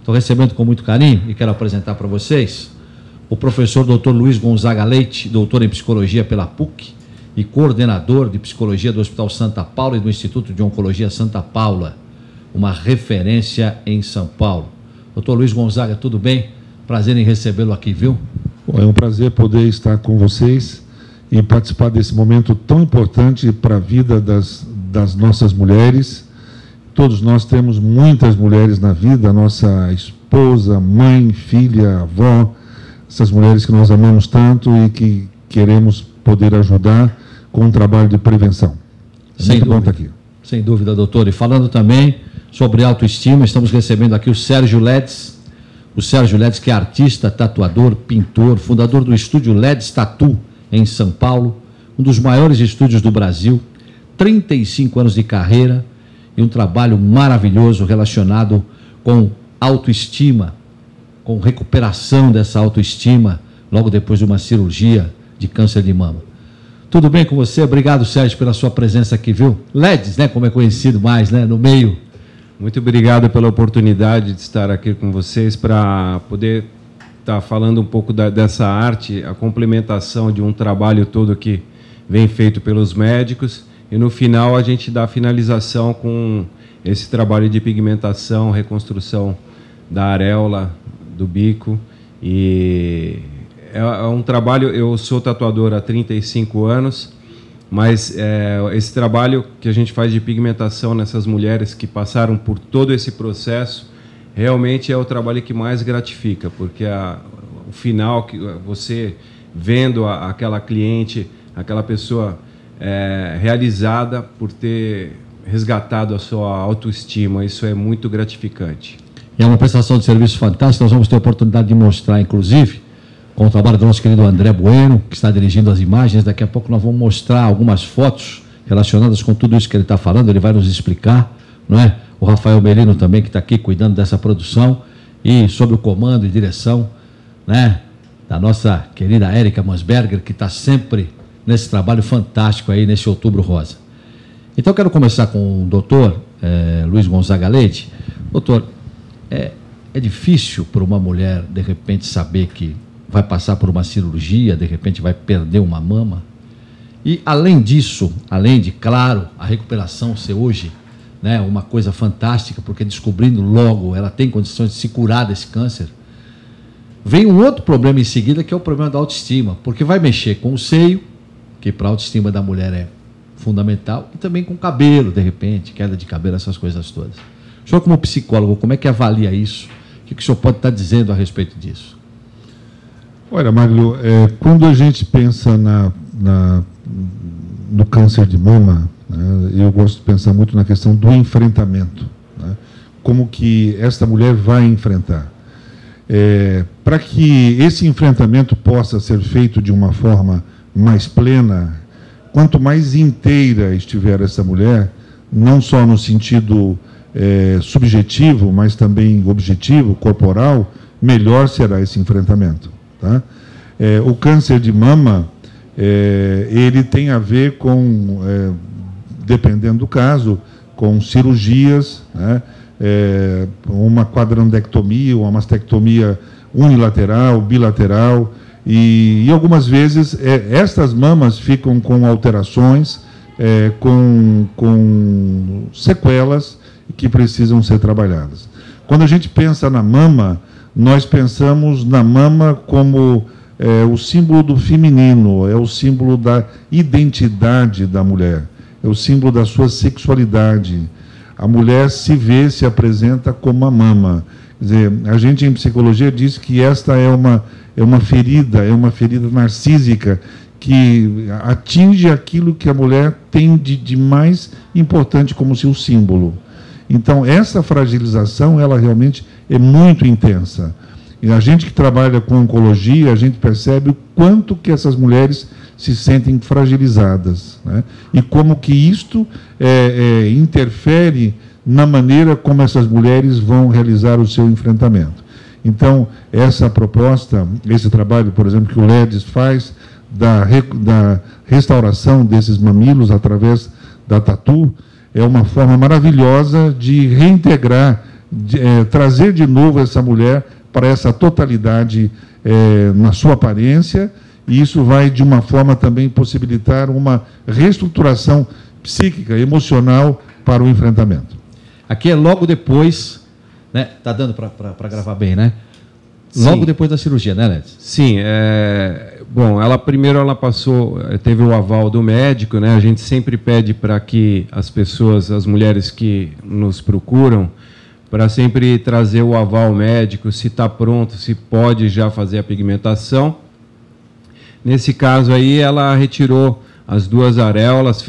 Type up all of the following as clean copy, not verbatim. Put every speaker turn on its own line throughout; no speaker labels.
Estou recebendo com muito carinho e quero apresentar para vocês o professor Dr. Luiz Gonzaga Leite, doutor em psicologia pela PUC e coordenador de psicologia do Hospital Santa Paula e do Instituto de Oncologia Santa Paula, uma referência em São Paulo. Dr. Luiz Gonzaga, tudo bem? Prazer em recebê-lo aqui, viu?
Bom, é um prazer poder estar com vocês e participar desse momento tão importante para a vida das nossas mulheres. Todos nós temos muitas mulheres na vida, nossa esposa, mãe, filha, avó, essas mulheres que nós amamos tanto e que queremos poder ajudar com um trabalho de prevenção.
Sem dúvida. Bom estar aqui. Sem dúvida, doutor. E falando também sobre autoestima, estamos recebendo aqui o Sérgio Ledes. O Sérgio Ledes, que é artista, tatuador, pintor, fundador do estúdio Ledes Tattoo em São Paulo, um dos maiores estúdios do Brasil, 35 anos de carreira e um trabalho maravilhoso relacionado com autoestima, com recuperação dessa autoestima logo depois de uma cirurgia de câncer de mama. Tudo bem com você? Obrigado, Sérgio, pela sua presença aqui, viu? Ledes, né, como é conhecido mais, né, no meio.
Muito obrigado pela oportunidade de estar aqui com vocês para poder estar falando um pouco dessa arte, a complementação de um trabalho todo que vem feito pelos médicos. E no final a gente dá a finalização com esse trabalho de pigmentação, reconstrução da areola, do bico. E é um trabalho, eu sou tatuador há 35 anos, mas esse trabalho que a gente faz de pigmentação nessas mulheres que passaram por todo esse processo, realmente é o trabalho que mais gratifica, porque o final, que você vendo aquela cliente, aquela pessoa realizada por ter resgatado a sua autoestima, isso é muito gratificante.
É uma prestação de serviço fantástica, nós vamos ter a oportunidade de mostrar, inclusive, com o trabalho do nosso querido André Bueno, que está dirigindo as imagens. Daqui a pouco nós vamos mostrar algumas fotos relacionadas com tudo isso que ele está falando, ele vai nos explicar, não é? O Rafael Melino também, que está aqui cuidando dessa produção, e sob o comando e direção, né, da nossa querida Érica Mansberger, que está sempre nesse trabalho fantástico aí, nesse Outubro Rosa. Então, eu quero começar com o doutor Luiz Gonzaga Leite. Doutor, é difícil para uma mulher, de repente, saber que vai passar por uma cirurgia, de repente vai perder uma mama? E, além disso, além de, claro, a recuperação ser hoje, né, uma coisa fantástica, porque descobrindo logo, ela tem condições de se curar desse câncer, vem um outro problema em seguida, que é o problema da autoestima, porque vai mexer com o seio, que para a autoestima da mulher é fundamental, e também com o cabelo, de repente, queda de cabelo, essas coisas todas. O senhor, como psicólogo, como é que avalia isso? O que o senhor pode estar dizendo a respeito disso?
Olha, Magno, quando a gente pensa no câncer de mama, né, eu gosto de pensar muito na questão do enfrentamento, né, como que esta mulher vai enfrentar. Para que esse enfrentamento possa ser feito de uma forma mais plena, quanto mais inteira estiver essa mulher, não só no sentido subjetivo, mas também objetivo, corporal, melhor será esse enfrentamento. Tá? O câncer de mama, ele tem a ver com, dependendo do caso, com cirurgias, né? Uma quadrantectomia, uma mastectomia unilateral, bilateral, e algumas vezes estas mamas ficam com alterações, com sequelas que precisam ser trabalhadas. Quando a gente pensa na mama, nós pensamos na mama como o símbolo do feminino, é o símbolo da identidade da mulher, é o símbolo da sua sexualidade. A mulher se vê, se apresenta como a mama. Quer dizer, a gente em psicologia diz que esta é uma ferida narcísica que atinge aquilo que a mulher tem de mais importante como seu símbolo. Então, essa fragilização, ela realmente é muito intensa. E a gente que trabalha com oncologia, a gente percebe o quanto que essas mulheres se sentem fragilizadas, né? E como que isto interfere na maneira como essas mulheres vão realizar o seu enfrentamento. Então, essa proposta, esse trabalho, por exemplo, que o Ledes faz, da restauração desses mamilos através da tatu, é uma forma maravilhosa de reintegrar trazer de novo essa mulher para essa totalidade na sua aparência, e isso vai, de uma forma, também possibilitar uma reestruturação psíquica, emocional para o enfrentamento.
Aqui é logo depois, né? Tá dando para gravar bem, né? Logo depois da cirurgia, né, Ledes?
Sim, bom, primeiro ela passou, teve o aval do médico, né? A gente sempre pede para que as mulheres que nos procuram, para sempre trazer o aval médico, se está pronto, se pode já fazer a pigmentação. Nesse caso aí, ela retirou as 2 areolas,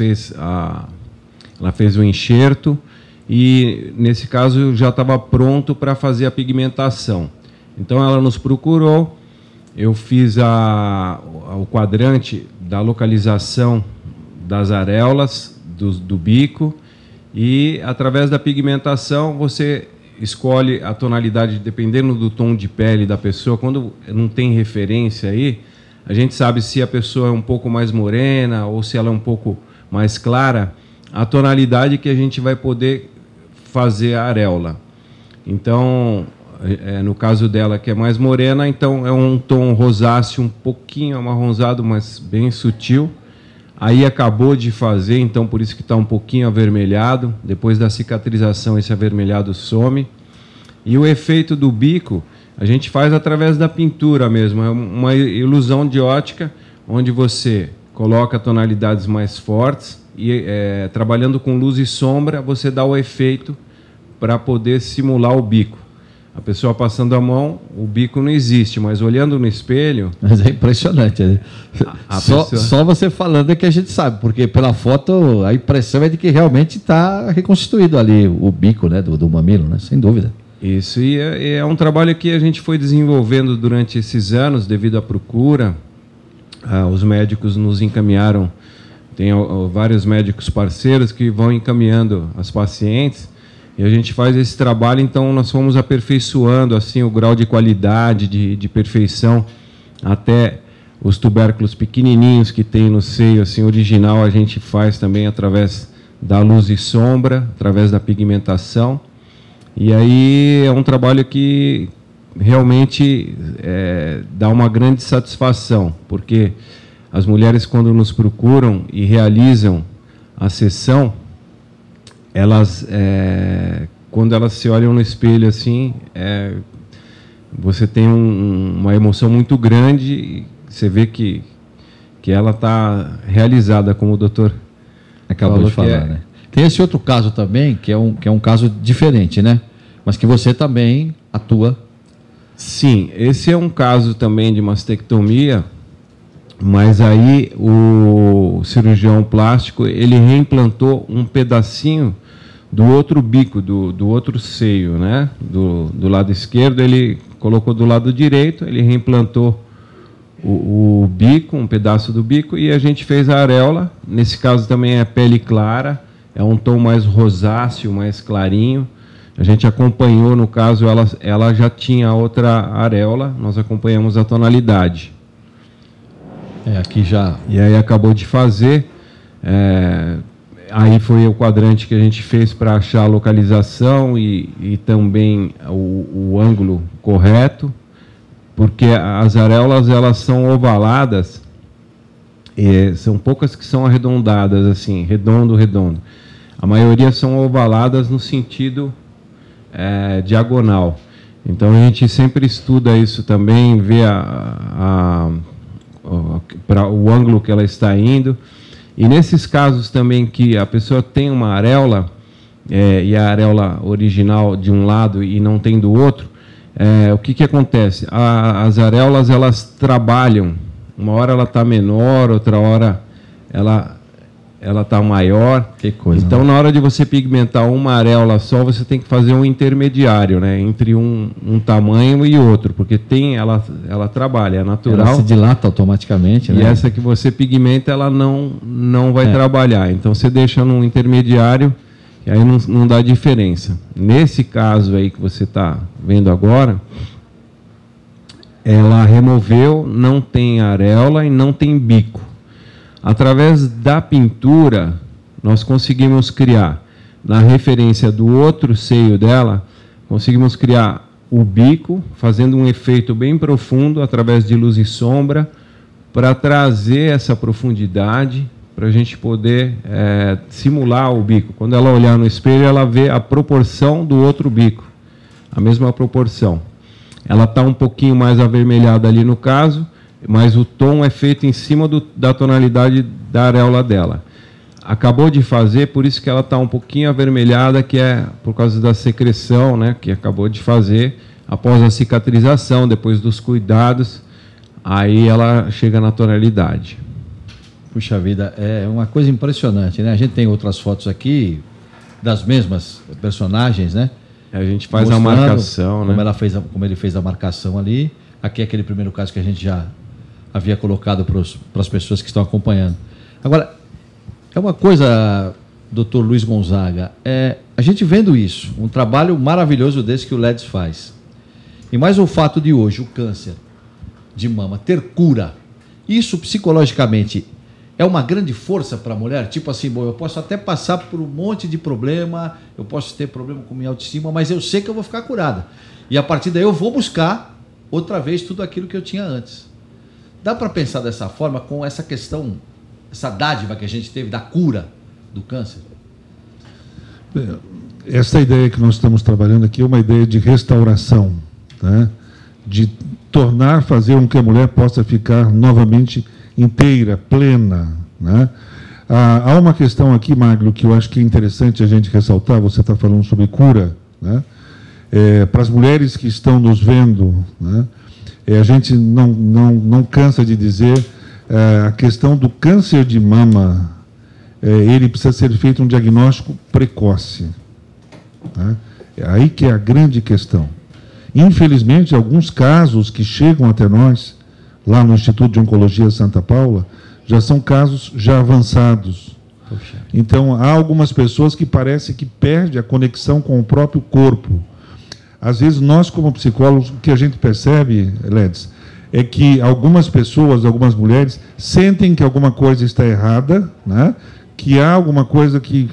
ela fez o enxerto, e nesse caso já estava pronto para fazer a pigmentação. Então ela nos procurou, eu fiz o quadrante da localização das areolas, do bico, e através da pigmentação você escolhe a tonalidade, dependendo do tom de pele da pessoa. Quando não tem referência aí, a gente sabe se a pessoa é um pouco mais morena ou se ela é um pouco mais clara, a tonalidade que a gente vai poder fazer a areola. Então, no caso dela, que é mais morena, então é um tom rosáceo, um pouquinho amarronzado, mas bem sutil. Aí acabou de fazer, então por isso que está um pouquinho avermelhado. Depois da cicatrização, esse avermelhado some. E o efeito do bico a gente faz através da pintura mesmo. É uma ilusão de ótica, onde você coloca tonalidades mais fortes e, trabalhando com luz e sombra, você dá o efeito para poder simular o bico. A pessoa passando a mão, o bico não existe, mas olhando no espelho...
Mas é impressionante, né? Só você falando é que a gente sabe, porque pela foto a impressão é de que realmente está reconstituído ali o bico, né, do mamilo, né? Sem dúvida.
Isso, e é um trabalho que a gente foi desenvolvendo durante esses anos, devido à procura. Os médicos nos encaminharam, tem vários médicos parceiros que vão encaminhando as pacientes, e a gente faz esse trabalho. Então nós fomos aperfeiçoando assim o grau de qualidade, de perfeição, até os tubérculos pequenininhos que tem no seio assim original, a gente faz também através da luz e sombra, através da pigmentação. E aí é um trabalho que realmente dá uma grande satisfação, porque as mulheres, quando nos procuram e realizam a sessão, elas, quando elas se olham no espelho assim, você tem uma emoção muito grande, você vê que ela está realizada, como o doutor
acabou de falar, né? Tem esse outro caso também, que é um caso diferente, né? Mas que você também atua.
Sim, esse é um caso também de mastectomia, mas aí o cirurgião plástico, ele reimplantou um pedacinho do outro bico, do outro seio, né? Do lado esquerdo, ele colocou do lado direito, ele reimplantou o bico, um pedaço do bico, e a gente fez a areola. Nesse caso também é pele clara, é um tom mais rosáceo, mais clarinho. A gente acompanhou, no caso, ela já tinha outra areola, nós acompanhamos a tonalidade.
Aqui já...
E aí acabou de fazer, aí foi o quadrante que a gente fez para achar a localização e também o ângulo correto, porque as areolas, elas são ovaladas, são poucas que são arredondadas, assim, redondo. A maioria são ovaladas no sentido diagonal. Então a gente sempre estuda isso também, vê para o ângulo que ela está indo. E nesses casos também que a pessoa tem uma areola, e a areola original de um lado e não tem do outro, o que acontece? As areolas, elas trabalham, uma hora ela está menor, outra hora ela está maior.
Que coisa,
então, na hora de você pigmentar uma areola só, você tem que fazer um intermediário, né, entre um tamanho e outro, porque ela trabalha, é natural.
Ela se dilata automaticamente, né?
E essa que você pigmenta, ela não vai trabalhar. Então, você deixa num intermediário, e aí não dá diferença. Nesse caso aí que você está vendo agora, ela removeu, não tem areola e não tem bico. Através da pintura, nós conseguimos criar, na referência do outro seio dela, Conseguimos criar o bico, fazendo um efeito bem profundo através de luz e sombra, para trazer essa profundidade, para a gente poder simular o bico. Quando ela olhar no espelho, ela vê a proporção do outro bico, a mesma proporção. Ela está um pouquinho mais avermelhada ali no caso, mas o tom é feito em cima da tonalidade da areola dela. Acabou de fazer, por isso que ela está um pouquinho avermelhada, que é por causa da secreção, né, que acabou de fazer, após a cicatrização, depois dos cuidados, aí ela chega na tonalidade.
Puxa vida, é uma coisa impressionante, né? A gente tem outras fotos aqui das mesmas personagens, né?
A gente faz a marcação,
como
né?
Como ele fez a marcação ali. Aqui é aquele primeiro caso que a gente já havia colocado para as pessoas que estão acompanhando. Agora, é uma coisa, doutor Luiz Gonzaga, a gente vendo isso, um trabalho maravilhoso desse que o LEDs faz. E mais o fato de hoje, o câncer de mama ter cura, isso psicologicamente é uma grande força para a mulher? Tipo assim, bom, eu posso até passar por um monte de problema, eu posso ter problema com minha autoestima, mas eu sei que eu vou ficar curada. E a partir daí eu vou buscar outra vez tudo aquilo que eu tinha antes. Dá para pensar dessa forma, com essa questão, essa dádiva que a gente teve da cura do câncer?
Essa ideia que nós estamos trabalhando aqui é uma ideia de restauração, né? De fazer com que a mulher possa ficar novamente inteira, plena, né? Há uma questão aqui, Magno, que eu acho que é interessante a gente ressaltar. Você está falando sobre cura, né? Para as mulheres que estão nos vendo, né? A gente não cansa de dizer a questão do câncer de mama. Ele precisa ser feito um diagnóstico precoce, né? É aí que é a grande questão. Infelizmente, alguns casos que chegam até nós, lá no Instituto de Oncologia Santa Paula, já são casos já avançados. Poxa. Então, há algumas pessoas que parece que perdem a conexão com o próprio corpo. Às vezes, nós, como psicólogos, o que a gente percebe, Ledes, é que algumas pessoas, algumas mulheres, sentem que alguma coisa está errada, né? Que há alguma coisa que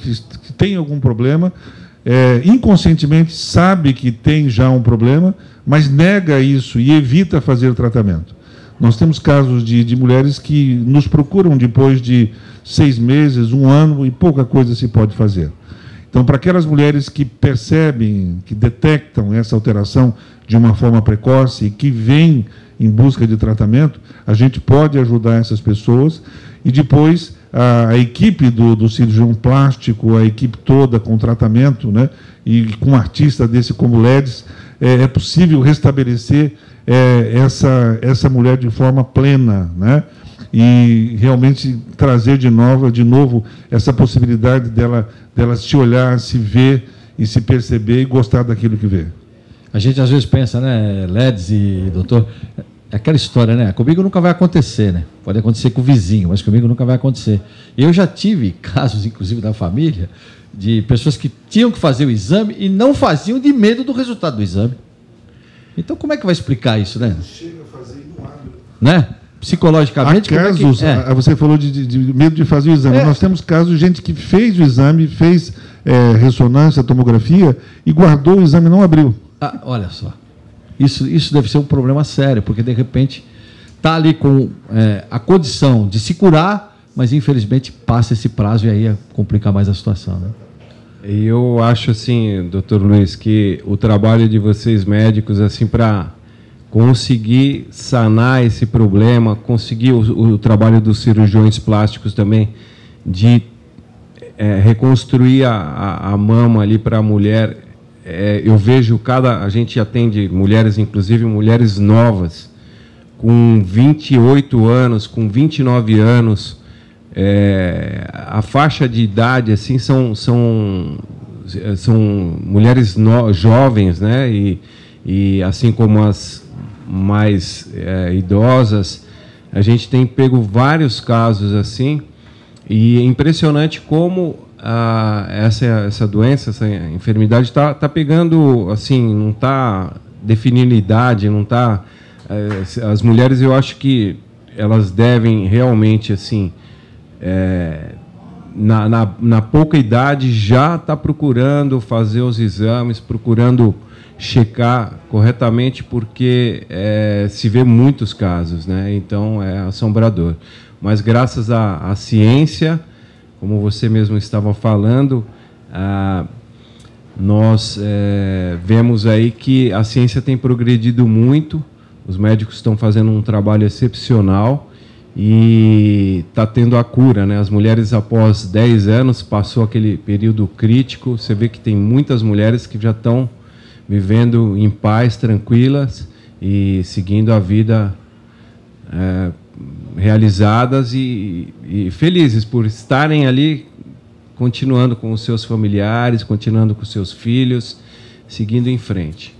tem algum problema, inconscientemente sabe que tem já um problema, mas nega isso e evita fazer o tratamento. Nós temos casos de mulheres que nos procuram depois de 6 meses, 1 ano, e pouca coisa se pode fazer. Então, para aquelas mulheres que percebem, que detectam essa alteração de uma forma precoce e que vêm em busca de tratamento, a gente pode ajudar essas pessoas. E depois a equipe do cirurgião plástico, a equipe toda com tratamento, né, e com um artista desse como LEDs, é possível restabelecer essa mulher de forma plena, né? E realmente trazer de novo essa possibilidade dela se olhar, se ver e se perceber e gostar daquilo que vê.
A gente às vezes pensa, né, LEDs e doutor, é aquela história, né? Comigo nunca vai acontecer, né? Pode acontecer com o vizinho, mas comigo nunca vai acontecer. Eu já tive casos, inclusive, da família, de pessoas que tinham que fazer o exame e não faziam de medo do resultado do exame. Então, como é que vai explicar isso, né?
Chega a fazer e não abre.
Né? Psicologicamente,
há casos, você falou de medo de fazer o exame. Nós temos casos de gente que fez o exame, fez ressonância, tomografia, e guardou o exame e não abriu.
Olha só. Isso deve ser um problema sério, porque, de repente, está ali com a condição de se curar, mas, infelizmente, passa esse prazo e aí complica mais a situação, né?
E eu acho, assim, doutor Luiz, que o trabalho de vocês médicos, assim, para conseguir sanar esse problema, conseguir o trabalho dos cirurgiões plásticos também, de reconstruir a mama ali para a mulher. Eu vejo a gente atende mulheres, inclusive mulheres novas, com 28 anos, com 29 anos, a faixa de idade assim são mulheres jovens, né? E assim como as mais idosas, a gente tem pego vários casos assim, e é impressionante como essa doença, essa enfermidade está pegando, assim, não está definindo idade, não está. As mulheres, eu acho que elas devem realmente, assim, na pouca idade já está procurando fazer os exames, procurando checar corretamente, porque se vê muitos casos, né? Então é assombrador. Mas graças à ciência, como você mesmo estava falando, nós vemos aí que a ciência tem progredido muito, os médicos estão fazendo um trabalho excepcional e está tendo a cura, né? As mulheres, após 10 anos, passou aquele período crítico, você vê que tem muitas mulheres que já estão vivendo em paz, tranquilas e seguindo a vida realizadas e felizes por estarem ali, continuando com os seus familiares, continuando com os seus filhos, seguindo em frente.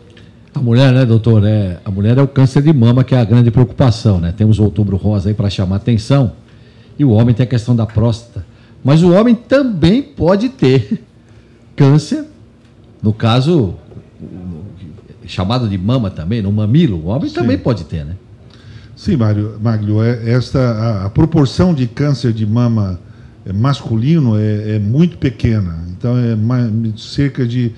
A mulher, né, doutor? A mulher é o câncer de mama, que é a grande preocupação, né? Temos o Outubro Rosa aí para chamar atenção, e o homem tem a questão da próstata. Mas o homem também pode ter câncer, no caso, chamado de mama também, no mamilo, o homem também pode ter, né?
Sim, Maglio, a proporção de câncer de mama masculino é muito pequena. Então, cerca de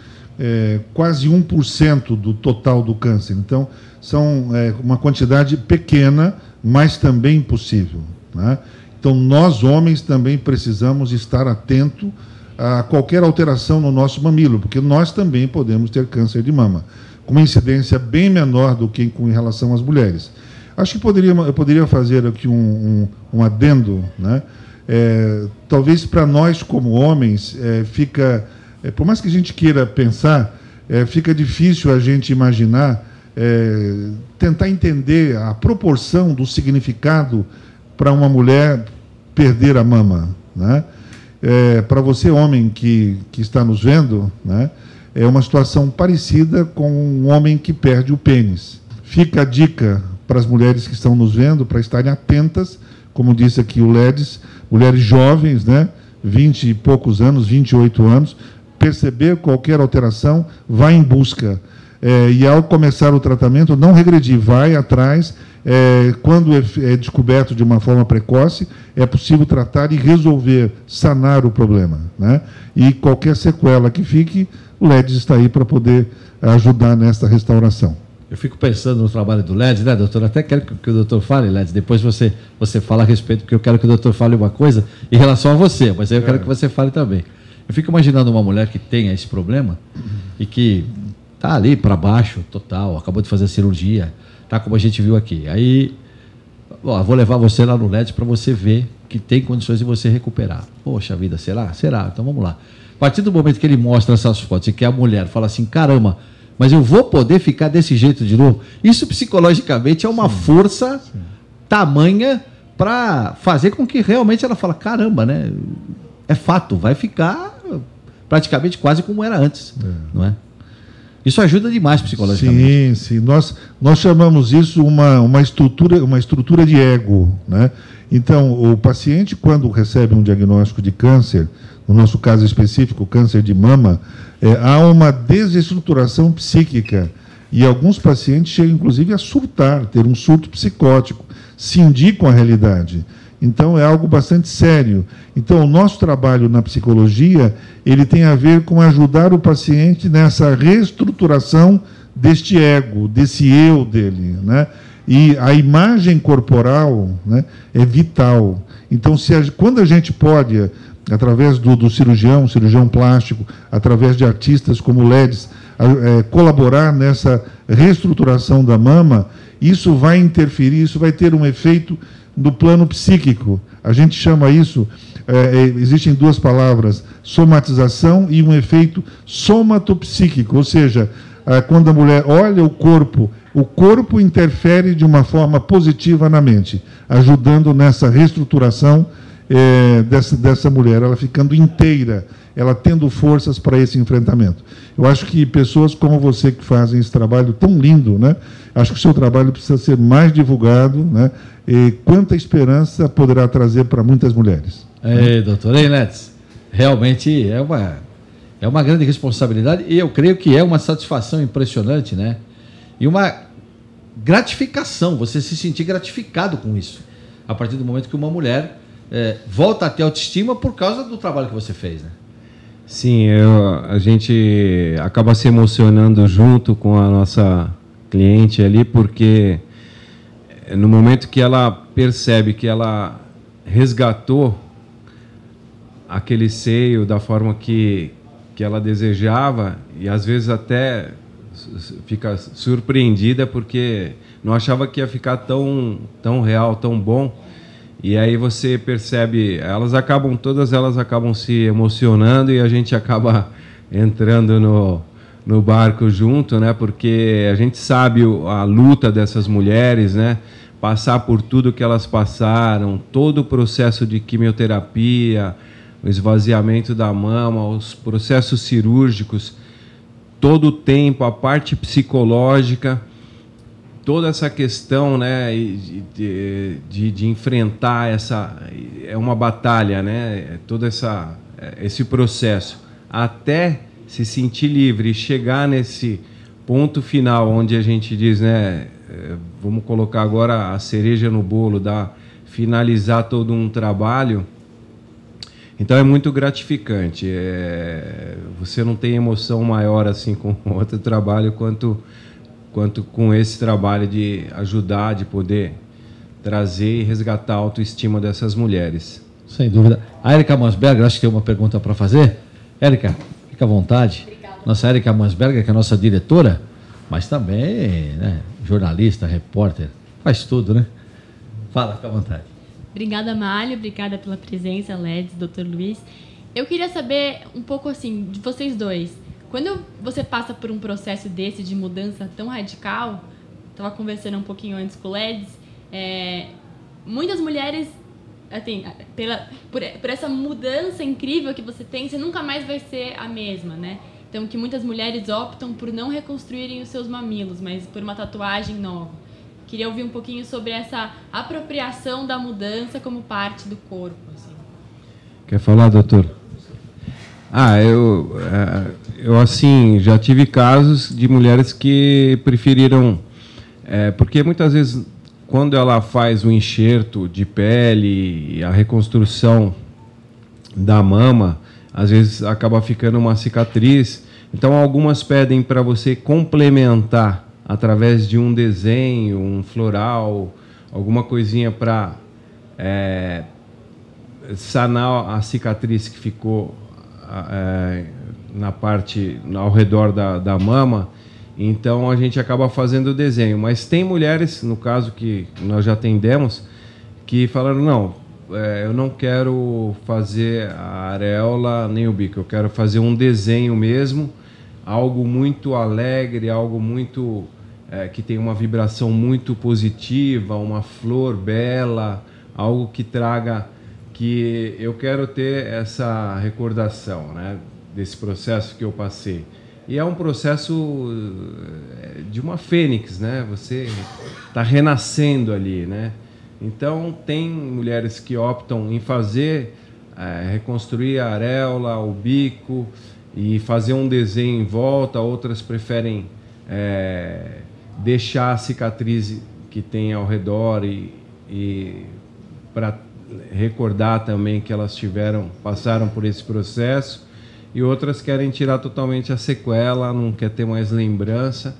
quase 1% do total do câncer. Então, são uma quantidade pequena, mas também possível, né? Então, nós, homens, também precisamos estar atentos a qualquer alteração no nosso mamilo, porque nós também podemos ter câncer de mama, com uma incidência bem menor do que em relação às mulheres. Acho que eu poderia fazer aqui um adendo, né? Talvez para nós, como homens, por mais que a gente queira pensar, fica difícil a gente imaginar, tentar entender a proporção do significado para uma mulher perder a mama, né? Para você, homem, que está nos vendo, né? É uma situação parecida com um homem que perde o pênis. Fica a dica para as mulheres que estão nos vendo, para estarem atentas, como disse aqui o Ledes, mulheres jovens, né? 20 e poucos anos, 28 anos, perceber qualquer alteração, vai em busca. E ao começar o tratamento, não regredir, vai atrás. Quando é descoberto de uma forma precoce, é possível tratar e resolver, sanar o problema, né? E qualquer sequela que fique, o Ledes está aí para poder ajudar nesta restauração.
Eu fico pensando no trabalho do Ledes, né, doutor? Até quero que o doutor fale, Ledes, depois você fala a respeito, porque eu quero que o doutor fale uma coisa em relação a você, mas aí eu quero que você fale também. Eu fico imaginando uma mulher que tenha esse problema e que está ali para baixo, total, acabou de fazer a cirurgia, tá como a gente viu aqui. Aí, vou levar você lá no Ledes para você ver que tem condições de você recuperar. Poxa vida, será? Será? Então vamos lá. A partir do momento que ele mostra essas fotos e que a mulher fala assim, caramba, mas eu vou poder ficar desse jeito de novo, isso psicologicamente é uma força tamanha para fazer com que realmente ela fala, caramba, né? É fato, vai ficar praticamente quase como era antes, não é? Isso ajuda demais psicologicamente.
Sim. Nós chamamos isso uma estrutura de ego, né? Então, o paciente, quando recebe um diagnóstico de câncer, no nosso caso específico, câncer de mama, há uma desestruturação psíquica. E alguns pacientes chegam, inclusive, a surtar, ter um surto psicótico, cindir com a realidade. Então, é algo bastante sério. Então, o nosso trabalho na psicologia, ele tem a ver com ajudar o paciente nessa reestruturação deste ego, desse eu dele, né? E a imagem corporal, né, é vital. Então, quando a gente pode, através do cirurgião plástico, através de artistas como o Ledes, colaborar nessa reestruturação da mama, isso vai interferir, isso vai ter um efeito no plano psíquico. A gente chama isso, existem duas palavras, somatização e um efeito somatopsíquico, ou seja, quando a mulher olha o corpo interfere de uma forma positiva na mente, ajudando nessa reestruturação dessa mulher, ela ficando inteira, ela tendo forças para esse enfrentamento. Eu acho que pessoas como você que fazem esse trabalho tão lindo, né? Acho que o seu trabalho precisa ser mais divulgado, né? E quanta esperança poderá trazer para muitas mulheres.
Doutor Ledes, realmente é uma grande responsabilidade e eu creio que é uma satisfação impressionante, né? E uma gratificação, você se sentir gratificado com isso, a partir do momento que uma mulher volta a ter autoestima por causa do trabalho que você fez, né?
Sim, a gente acaba se emocionando junto com a nossa cliente ali, porque no momento que ela percebe que ela resgatou aquele seio da forma que ela desejava, e às vezes até fica surpreendida porque não achava que ia ficar tão real, tão bom. E aí você percebe, todas elas acabam se emocionando e a gente acaba entrando no barco junto, né? Porque a gente sabe a luta dessas mulheres, né? Passar por tudo que elas passaram, todo o processo de quimioterapia, o esvaziamento da mama, os processos cirúrgicos, todo o tempo, a parte psicológica, toda essa questão, né, de enfrentar é uma batalha, né, todo esse processo, até se sentir livre e chegar nesse ponto final onde a gente diz, né, vamos colocar agora a cereja no bolo, finalizar todo um trabalho. Então é muito gratificante. Você não tem emoção maior assim com outro trabalho quanto com esse trabalho de ajudar, de poder trazer e resgatar a autoestima dessas mulheres.
Sem dúvida. A Érica Mansberger, acho que tem uma pergunta para fazer. Érica, fica à vontade. Obrigada. Nossa Érica Mansberger, que é a nossa diretora, mas também, né, jornalista, repórter, faz tudo, né? Fala, fica à vontade.
Obrigada, Mário. Obrigada pela presença, Ledes, Dr. Luiz. Eu queria saber um pouco assim de vocês dois. Quando você passa por um processo desse de mudança tão radical, estava conversando um pouquinho antes com o Ledes, muitas mulheres, assim, por essa mudança incrível que você tem, você nunca mais vai ser a mesma, né? Então, que muitas mulheres optam por não reconstruírem os seus mamilos, mas por uma tatuagem nova. Queria ouvir um pouquinho sobre essa apropriação da mudança como parte do corpo. Assim.
Quer falar, doutor? Eu assim, já tive casos de mulheres que preferiram... porque muitas vezes, quando ela faz o enxerto de pele, a reconstrução da mama, às vezes acaba ficando uma cicatriz. Então, algumas pedem para você complementar através de um desenho, um floral, alguma coisinha para sanar a cicatriz que ficou na parte ao redor da mama. Então a gente acaba fazendo o desenho, mas tem mulheres, no caso que nós já atendemos, que falaram, não, eu não quero fazer a areola nem o bico, eu quero fazer um desenho mesmo, algo muito alegre, algo muito que tem uma vibração muito positiva, uma flor bela, algo que traga, que eu quero ter essa recordação, né, desse processo que eu passei. E é um processo de uma fênix, né? Você está renascendo ali, né? Então, tem mulheres que optam em fazer, reconstruir a areola, o bico e fazer um desenho em volta. Outras preferem deixar a cicatriz que tem ao redor e para recordar também que elas passaram por esse processo. E outras querem tirar totalmente a sequela, não quer ter mais lembrança.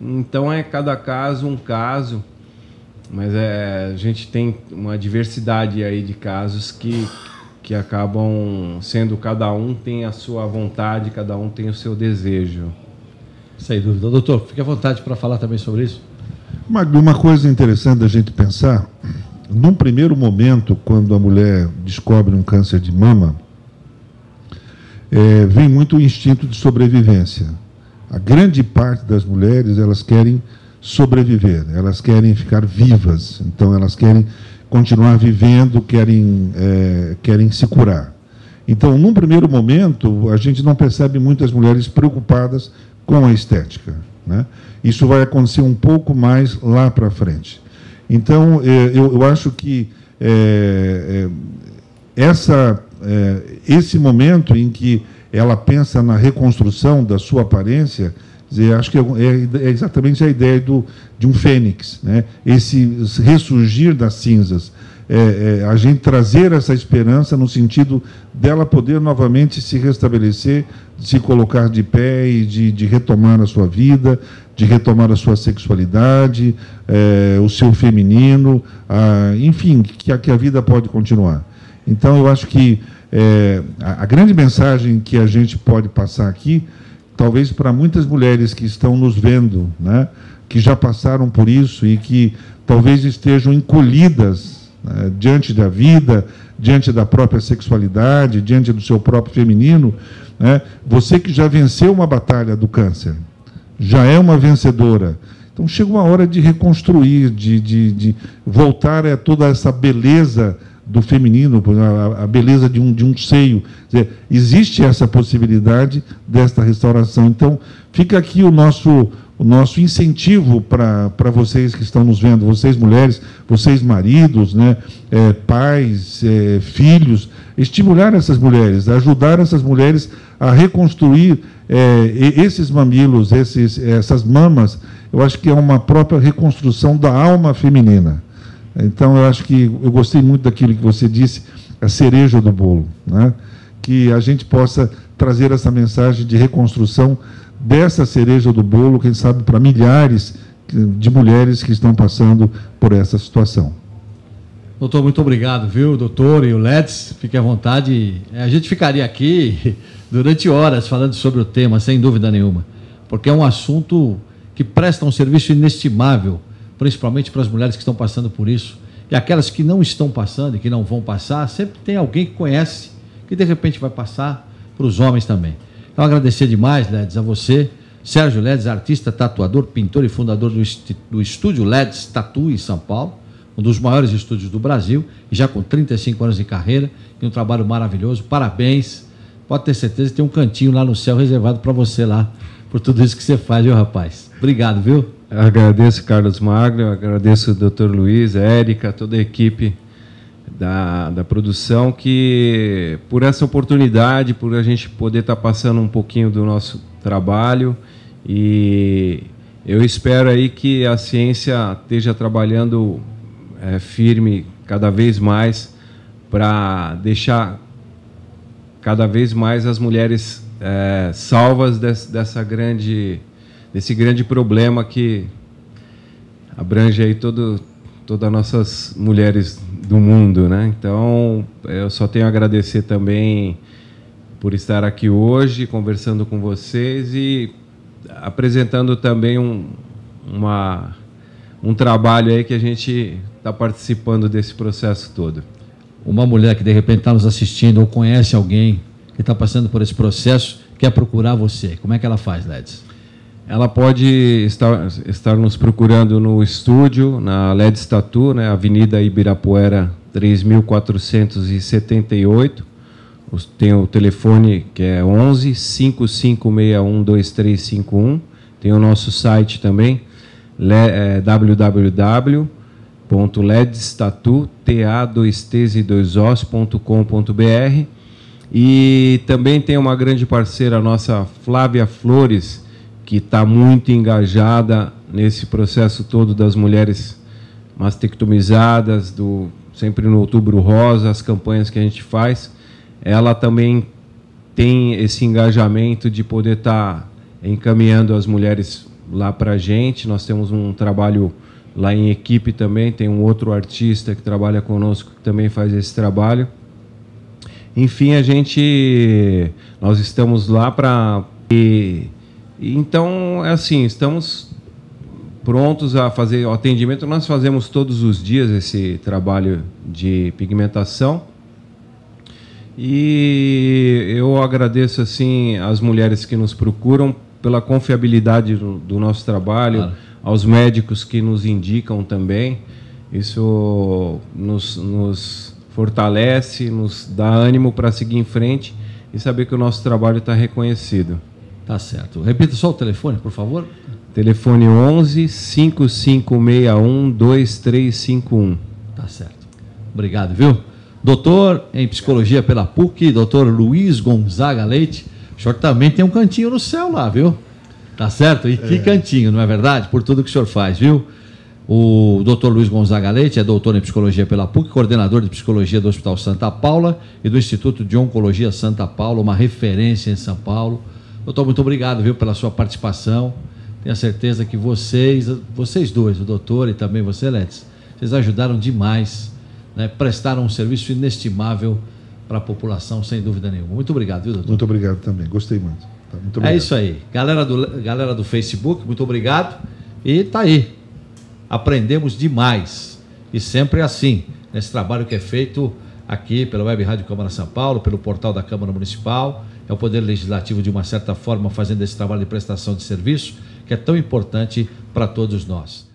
Então é cada caso um caso, mas a gente tem uma diversidade aí de casos que acabam sendo, cada um tem a sua vontade, cada um tem o seu desejo.
Sem dúvida. Doutor, fique à vontade para falar também sobre isso.
Uma coisa interessante da gente pensar, num primeiro momento, quando a mulher descobre um câncer de mama, vem muito o instinto de sobrevivência. A grande parte das mulheres, elas querem sobreviver, elas querem ficar vivas, então elas querem continuar vivendo, querem se curar. Então, num primeiro momento, a gente não percebe muitas mulheres preocupadas com a estética, né? Isso vai acontecer um pouco mais lá para frente. Então, eu acho que esse momento em que ela pensa na reconstrução da sua aparência, acho que é exatamente a ideia de um fênix, né? Esse ressurgir das cinzas, a gente trazer essa esperança no sentido dela poder novamente se restabelecer, se colocar de pé e de retomar a sua vida, de retomar a sua sexualidade, o seu feminino, enfim, que a vida pode continuar. Então, eu acho que a grande mensagem que a gente pode passar aqui, talvez para muitas mulheres que estão nos vendo, né, que já passaram por isso e que talvez estejam encolhidas, né, diante da vida, diante da própria sexualidade, diante do seu próprio feminino, né, você que já venceu uma batalha do câncer, já é uma vencedora. Então, chega uma hora de reconstruir, de voltar a toda essa beleza do feminino, a beleza de um seio. Quer dizer, existe essa possibilidade desta restauração. Então, fica aqui o nosso incentivo para vocês que estão nos vendo, vocês mulheres, vocês maridos, né, pais, filhos, estimular essas mulheres, ajudar essas mulheres a reconstruir esses mamilos, essas mamas. Eu acho que é uma própria reconstrução da alma feminina. Então, eu acho que eu gostei muito daquilo que você disse, a cereja do bolo, né? Que a gente possa trazer essa mensagem de reconstrução dessa cereja do bolo, quem sabe para milhares de mulheres que estão passando por essa situação.
Doutor, muito obrigado, viu, doutor e o Ledes, fique à vontade. A gente ficaria aqui durante horas falando sobre o tema, sem dúvida nenhuma, porque é um assunto que presta um serviço inestimável, principalmente para as mulheres que estão passando por isso, e aquelas que não estão passando e que não vão passar, sempre tem alguém que conhece, que de repente vai passar, para os homens também. Então, agradecer demais, Ledes, a você, Sérgio Ledes, artista, tatuador, pintor e fundador do estúdio Ledes Tatu em São Paulo, um dos maiores estúdios do Brasil, e já com 35 anos de carreira, e um trabalho maravilhoso, parabéns, pode ter certeza que tem um cantinho lá no céu reservado para você lá, por tudo isso que você faz, viu, rapaz? Obrigado, viu?
Agradeço, Carlos Magno, agradeço o Dr. Luiz, a Érica, toda a equipe da produção, que por essa oportunidade, por a gente poder estar passando um pouquinho do nosso trabalho, e eu espero aí que a ciência esteja trabalhando firme cada vez mais para deixar cada vez mais as mulheres salvas desse grande problema que abrange aí todas as nossas mulheres do mundo, né? Então, eu só tenho a agradecer também por estar aqui hoje, conversando com vocês e apresentando também um trabalho aí que a gente está participando desse processo todo.
Uma mulher que de repente está nos assistindo ou conhece alguém que está passando por esse processo, quer procurar você, como é que ela faz, Ledes?
Ela pode estar nos procurando no estúdio, na Ledes Tatu, né, Avenida Ibirapuera 3478. Tem o telefone que é 11 5561 2351. Tem o nosso site também, www.ledstatu.com.br. E também tem uma grande parceira nossa, Flávia Flores, que está muito engajada nesse processo todo das mulheres mastectomizadas, sempre no Outubro Rosa, as campanhas que a gente faz. Ela também tem esse engajamento de poder estar encaminhando as mulheres lá para a gente. Nós temos um trabalho lá em equipe também, tem um outro artista que trabalha conosco que também faz esse trabalho. Enfim, nós estamos lá para... Então, assim, estamos prontos a fazer o atendimento. Nós fazemos todos os dias esse trabalho de pigmentação. E eu agradeço, assim, às mulheres que nos procuram pela confiabilidade do nosso trabalho, claro, aos médicos que nos indicam também. Isso nos fortalece, nos dá ânimo para seguir em frente e saber que o nosso trabalho está reconhecido.
Tá certo. Repita só o telefone, por favor.
Telefone 11 5561 2351.
Tá certo. Obrigado, viu? Doutor em Psicologia pela PUC, doutor Luiz Gonzaga Leite. O senhor também tem um cantinho no céu lá, viu? Tá certo? E que cantinho, não é verdade? Por tudo que o senhor faz, viu? O Dr. Luiz Gonzaga Leite é doutor em psicologia pela PUC, coordenador de psicologia do Hospital Santa Paula e do Instituto de Oncologia Santa Paula, uma referência em São Paulo. Doutor, muito obrigado, viu, pela sua participação. Tenho certeza que vocês dois, o doutor e também você, Letes, vocês ajudaram demais, né? Prestaram um serviço inestimável para a população, sem dúvida nenhuma. Muito obrigado, viu, doutor?
Muito obrigado também, gostei muito. Tá, muito obrigado.
É isso aí. Galera do Facebook, muito obrigado. E tá aí. Aprendemos demais. E sempre assim, nesse trabalho que é feito aqui pela Web Rádio Câmara São Paulo, pelo portal da Câmara Municipal. É o Poder Legislativo, de uma certa forma, fazendo esse trabalho de prestação de serviço, que é tão importante para todos nós.